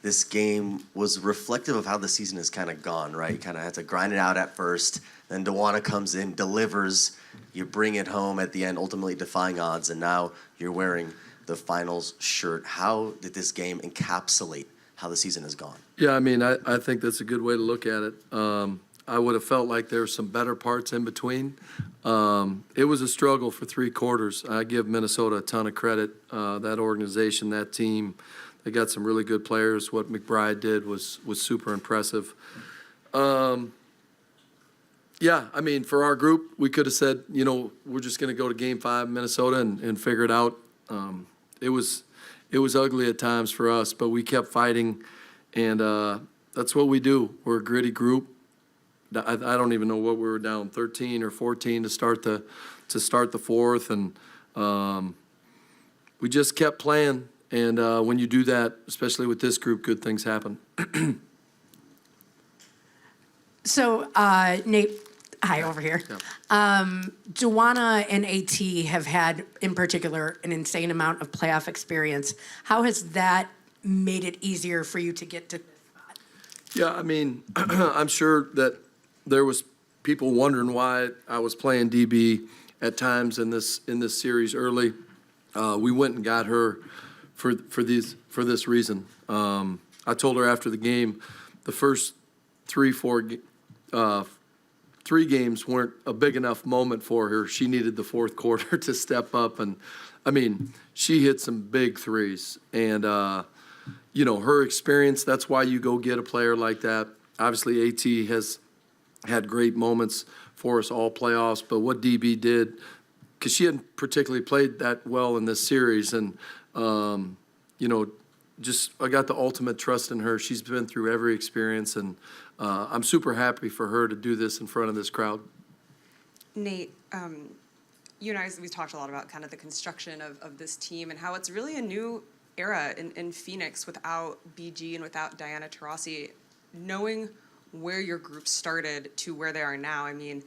this game was reflective of how the season has kind of gone, right? You kind of had to grind it out at first, then DeWanna comes in, delivers, you bring it home at the end, ultimately defying odds, and now you're wearing the finals shirt. How did this game encapsulate how the season has gone? Yeah, I mean, I think that's a good way to look at it. I would have felt like there were some better parts in between. It was a struggle for 3 quarters. I give Minnesota a ton of credit. That organization, that team, they got some really good players. What McBride did was super impressive. Yeah, I mean, for our group, we could have said, you know, we're just going to go to Game 5 in Minnesota and figure it out. It was ugly at times for us, but we kept fighting, and that's what we do. We're a gritty group. I don't even know what we were down, 13 or 14 to start the fourth, and we just kept playing. And when you do that, especially with this group, good things happen. So, Nate, hi, over here. Yeah. DeWanna and AT have had, in particular, an insane amount of playoff experience. How has that made it easier for you to get to this spot? Yeah, I mean, I'm sure that there was people wondering why I was playing DB at times in this series early. We went and got her for this reason. I told her after the game, the first 3 games weren't a big enough moment for her. She needed the fourth quarter to step up, and I mean, she hit some big threes. And you know, her experience, that's why you go get a player like that. Obviously, AT has had great moments for us all playoffs, but what DB did, because she hadn't particularly played that well in this series, and you know, just I got the ultimate trust in her. She's been through every experience, and I'm super happy for her to do this in front of this crowd. Nate, you and I, we talked a lot about kind of the construction of this team and how it's really a new era in Phoenix without BG and without Diana Taurasi. Knowing where your group started to where they are now, I mean,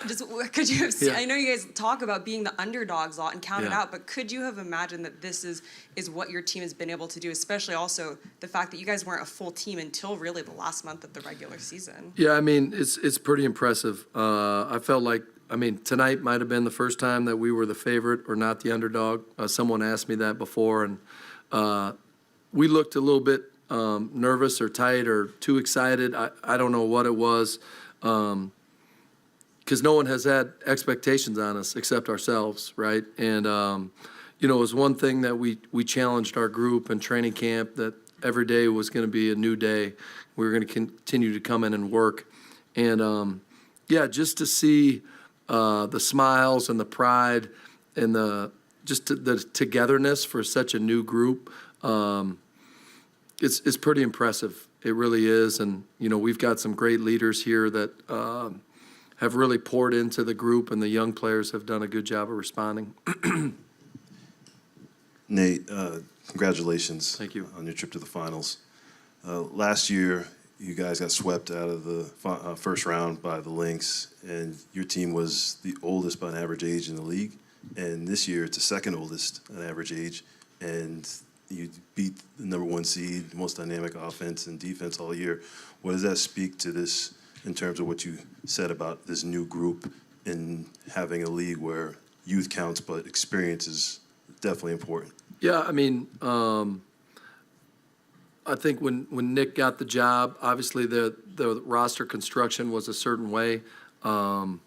just could you have seen, Yeah. I know you guys talk about being the underdogs a lot and count it Yeah. out, but could you have imagined that this is what your team has been able to do, especially also the fact that you guys weren't a full team until really the last month of the regular season? Yeah, I mean, it's pretty impressive. I felt like, I mean, tonight might have been the first time that we were the favorite or not the underdog. Someone asked me that before, and we looked a little bit nervous or tight or too excited. I don't know what it was, because no one has had expectations on us except ourselves, right? And, you know, it was one thing that we challenged our group in training camp, that every day was going to be a new day. We were going to continue to come in and work. And, yeah, just to see the smiles and the pride and the togetherness for such a new group, it's pretty impressive. It really is. And, you know, we've got some great leaders here that have really poured into the group, and the young players have done a good job of responding. Nate, congratulations. Thank you. On your trip to the finals. Last year, you guys got swept out of the first round by the Lynx, and your team was the oldest by an average age in the league. And this year, it's the second oldest on average age, and you beat the #1 seed, most dynamic offense and defense all year. What does that speak to this in terms of what you said about this new group and having a league where youth counts, but experience is definitely important? Yeah, I mean, I think when Nick got the job, obviously the roster construction was a certain way. The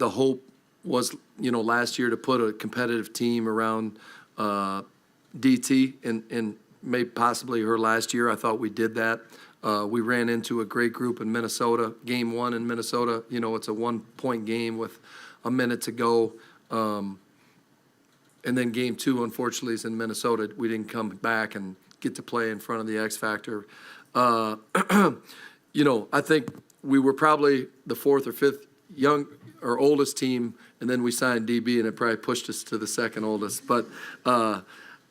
hope was, you know, last year to put a competitive team around DT, and maybe possibly her last year. I thought we did that. We ran into a great group in Minnesota. Game 1 in Minnesota, you know, it's a 1-point game with a minute to go. And then Game 2, unfortunately, is in Minnesota. We didn't come back and get to play in front of the X Factor. You know, I think we were probably the 4th or 5th young or oldest team, and then we signed DB, and it probably pushed us to the second oldest. But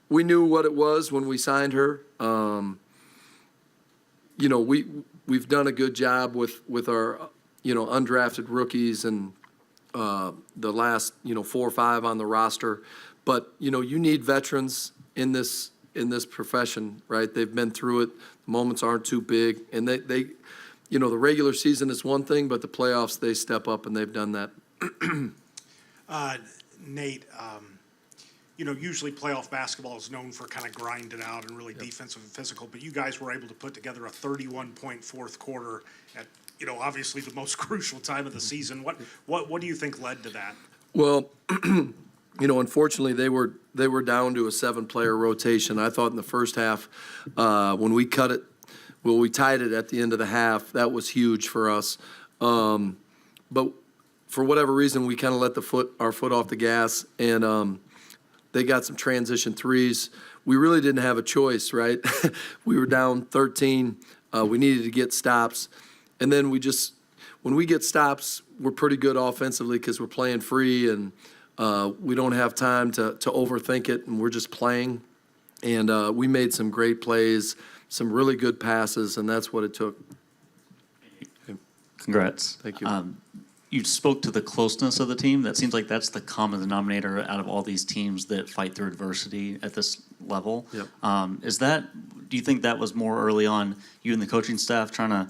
we knew what it was when we signed her. You know, we've done a good job with our, you know, undrafted rookies and the last, you know, 4 or 5 on the roster. But, you know, you need veterans in this in this profession, right? They've been through it. The moments aren't too big, and they you know, the regular season is one thing, but the playoffs, they step up, and they've done that. Nate, you know, usually playoff basketball is known for kind of grinding out and really defensive and physical, but you guys were able to put together a 31-point fourth quarter at, you know, obviously the most crucial time of the season. What do you think led to that? Well, you know, unfortunately, they were down to a 7-player rotation. I thought in the first half, when we cut it, well, we tied it at the end of the half. That was huge for us. But for whatever reason, we kind of let our foot off the gas, and they got some transition threes. We really didn't have a choice, right? We were down 13. We needed to get stops, and then when we get stops, we're pretty good offensively because we're playing free, and we don't have time to overthink it, and we're just playing. And we made some great plays, some really good passes, and that's what it took. Congrats. Thank you. You spoke to the closeness of the team. That seems like that's the common denominator out of all these teams that fight through adversity at this level. Yep. Do you think that was more early on, you and the coaching staff trying to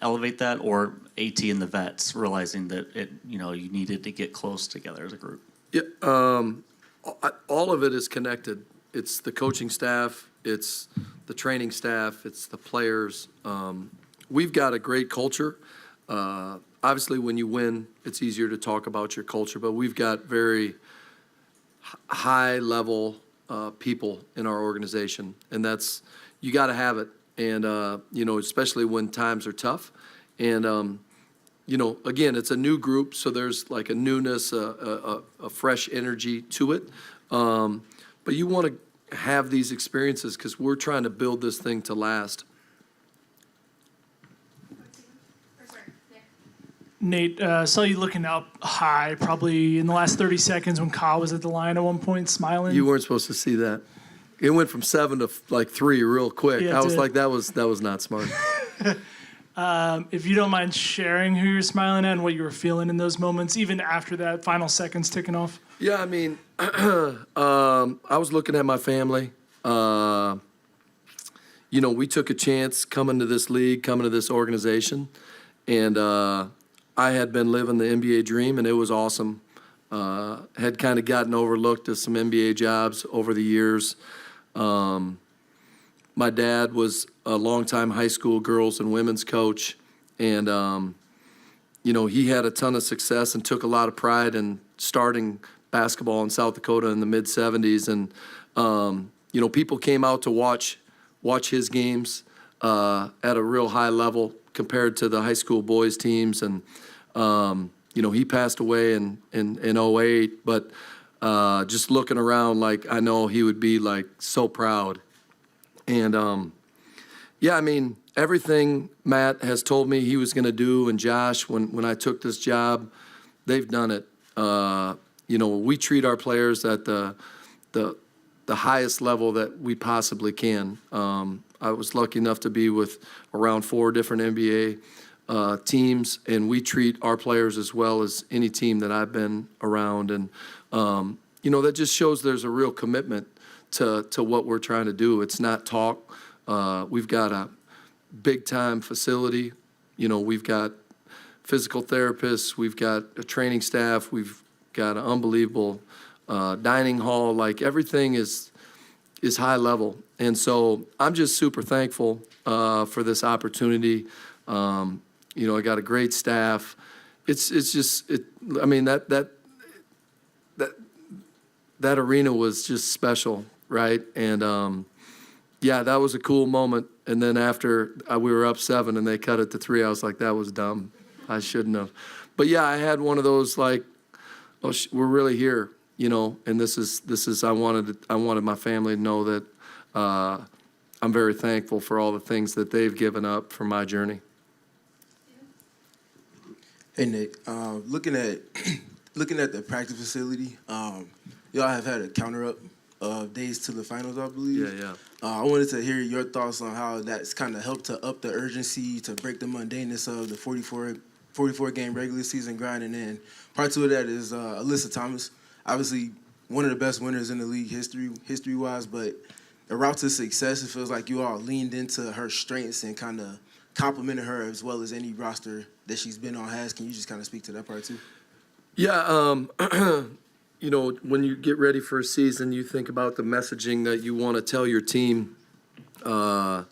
elevate that, or AT and the vets realizing that you needed to get close together as a group? Yeah, all of it is connected. It's the coaching staff, it's the training staff, it's the players. We've got a great culture. Obviously, when you win, it's easier to talk about your culture, but we've got very high-level people in our organization, and you got to have it. And, especially when times are tough. And, again, it's a new group, so there's like a newness, a fresh energy to it. But you want to have these experiences because we're trying to build this thing to last. Nate, saw you looking up high probably in the last 30 seconds when Kyle was at the line at one point smiling. You weren't supposed to see that. It went from 7 to like 3 real quick. Yeah, I was like, that was not smart. If you don't mind sharing who you're smiling at and what you were feeling in those moments, even after that final seconds ticking off. Yeah, I mean, I was looking at my family. We took a chance coming to this league, coming to this organization, and I had been living the NBA dream, and it was awesome. Had kind of gotten overlooked as some NBA jobs over the years. My dad was a longtime high school girls and women's coach, and he had a ton of success and took a lot of pride in starting basketball in South Dakota in the mid-'70s. And people came out to watch his games at a real high level compared to the high school boys teams. And he passed away in 2008, but just looking around, like, I know he would be like so proud. And everything Matt has told me he was going to do, and Josh, when I took this job, they've done it. We treat our players at the highest level that we possibly can. I was lucky enough to be with around 4 different NBA teams, and we treat our players as well as any team that I've been around. And, that just shows there's a real commitment to what we're trying to do. It's not talk. We've got a big-time facility. We've got physical therapists. We've got a training staff. We've got an unbelievable dining hall. Like, everything is high level. And so I'm just super thankful for this opportunity. I got a great staff. It's just that arena was just special, right? And that was a cool moment. And then after we were up 7 and they cut it to 3, I was like, that was dumb. I shouldn't have. But yeah, I had one of those like, oh, we're really here, And this is I wanted my family to know that I'm very thankful for all the things that they've given up for my journey. Hey Nate, looking at the practice facility, y'all have had a counter-up of days to the finals, I believe. Yeah. I wanted to hear your thoughts on how that's kind of helped to up the urgency, to break the mundaneness of the 44-game regular season grind. And then part 2 of that is Alyssa Thomas, obviously one of the best winners in the league history-wise, but the route to success, it feels like you all leaned into her strengths and kind of complimented her as well as any roster that she's been on has. Can you just kind of speak to that part too? Yeah, you know, when you get ready for a season, you think about the messaging that you want to tell your team. You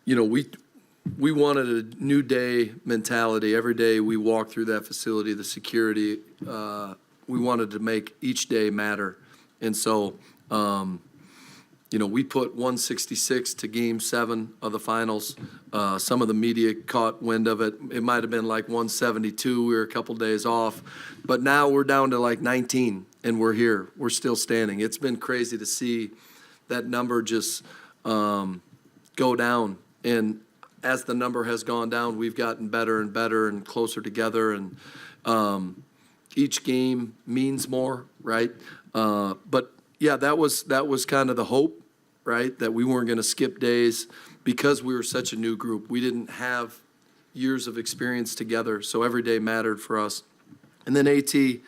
know, we wanted a new day mentality. Every day we walk through that facility, the security, we wanted to make each day matter. And so, you know, we put 166 to Game 7 of the finals. Some of the media caught wind of it. It might have been like 172. We were a couple days off. But now we're down to like 19, and we're here. We're still standing. It's been crazy to see that number just go down. And as the number has gone down, we've gotten better and better and closer together. And each game means more, right? But yeah, that was kind of the hope, right? That we weren't going to skip days because we were such a new group. We didn't have years of experience together, so every day mattered for us. And then AT, yeah,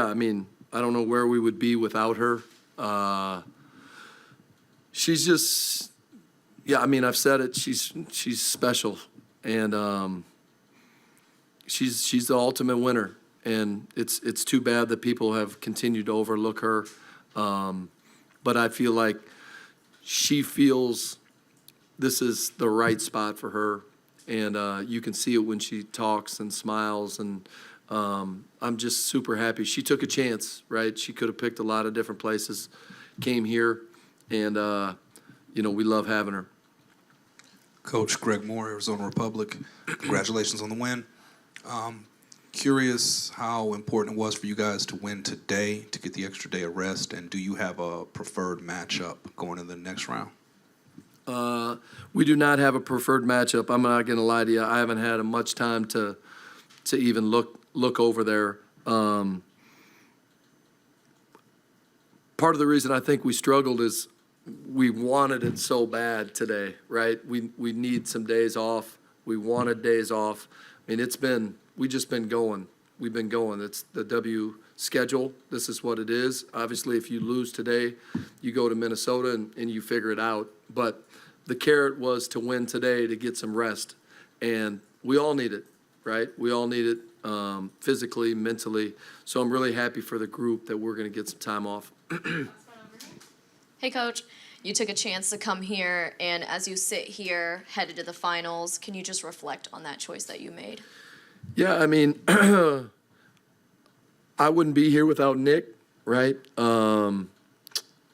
I mean, I don't know where we would be without her. She's just, yeah, I mean, I've said it. She's special, and she's the ultimate winner. And it's too bad that people have continued to overlook her. But I feel like she feels this is the right spot for her. And you can see it when she talks and smiles. And I'm just super happy. She took a chance, right? She could have picked a lot of different places, came here, and, you know, we love having her. Coach Greg Moore, Arizona Republic. Congratulations on the win. Curious how important it was for you guys to win today to get the extra day of rest, and do you have a preferred matchup going into the next round? We do not have a preferred matchup. I'm not going to lie to you. I haven't had much time to even look over there. Part of the reason I think we struggled is we wanted it so bad today, right? We need some days off. We wanted days off. I mean, we've just been going. We've been going. It's the W schedule. This is what it is. Obviously, if you lose today, you go to Minnesota and you figure it out. But the carrot was to win today to get some rest. And we all need it, right? We all need it physically, mentally. So I'm really happy for the group that we're going to get some time off. Hey, Coach. You took a chance to come here, and as you sit here, headed to the finals, can you just reflect on that choice that you made? Yeah, I mean, I wouldn't be here without Nick, right? We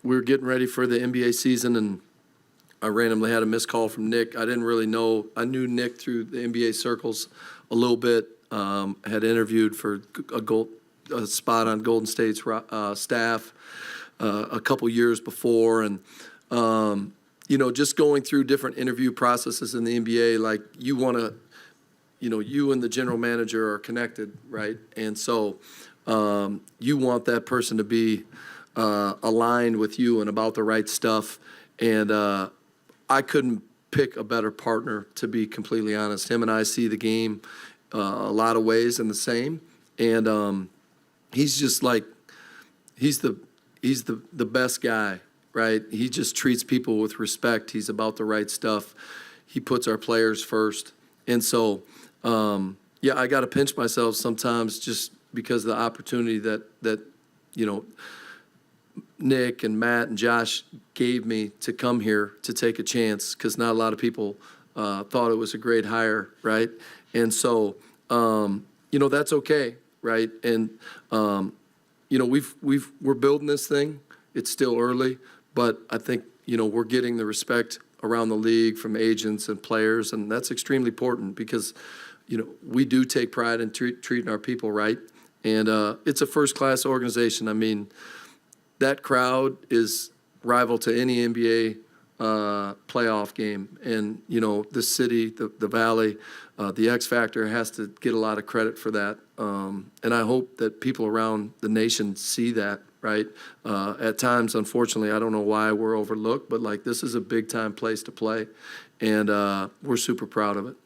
were getting ready for the NBA season, and I randomly had a missed call from Nick. I didn't really know. I knew Nick through the NBA circles a little bit. Had interviewed for a spot on Golden State's staff a couple years before, and you know, just going through different interview processes in the NBA, like you want to, you know, you and the general manager are connected, right? And so you want that person to be aligned with you and about the right stuff. And I couldn't pick a better partner, to be completely honest. Him and I see the game a lot of ways in the same. And he's just like, he's the best guy, right? He just treats people with respect. He's about the right stuff. He puts our players first. And so, yeah, I got to pinch myself sometimes just because of the opportunity that you know, Nick and Matt and Josh gave me to come here to take a chance, because not a lot of people thought it was a great hire, right? And so, you know, that's okay, right? And you know, we're building this thing. It's still early, but I think, you know, we're getting the respect around the league from agents and players, and that's extremely important because, you know, we do take pride in treating our people right, and it's a first-class organization. I mean, that crowd is rival to any NBA playoff game, and, you know, the city, the Valley, the X Factor has to get a lot of credit for that, and I hope that people around the nation see that, right? At times, unfortunately, I don't know why we're overlooked, but, like, this is a big-time place to play, and we're super proud of it.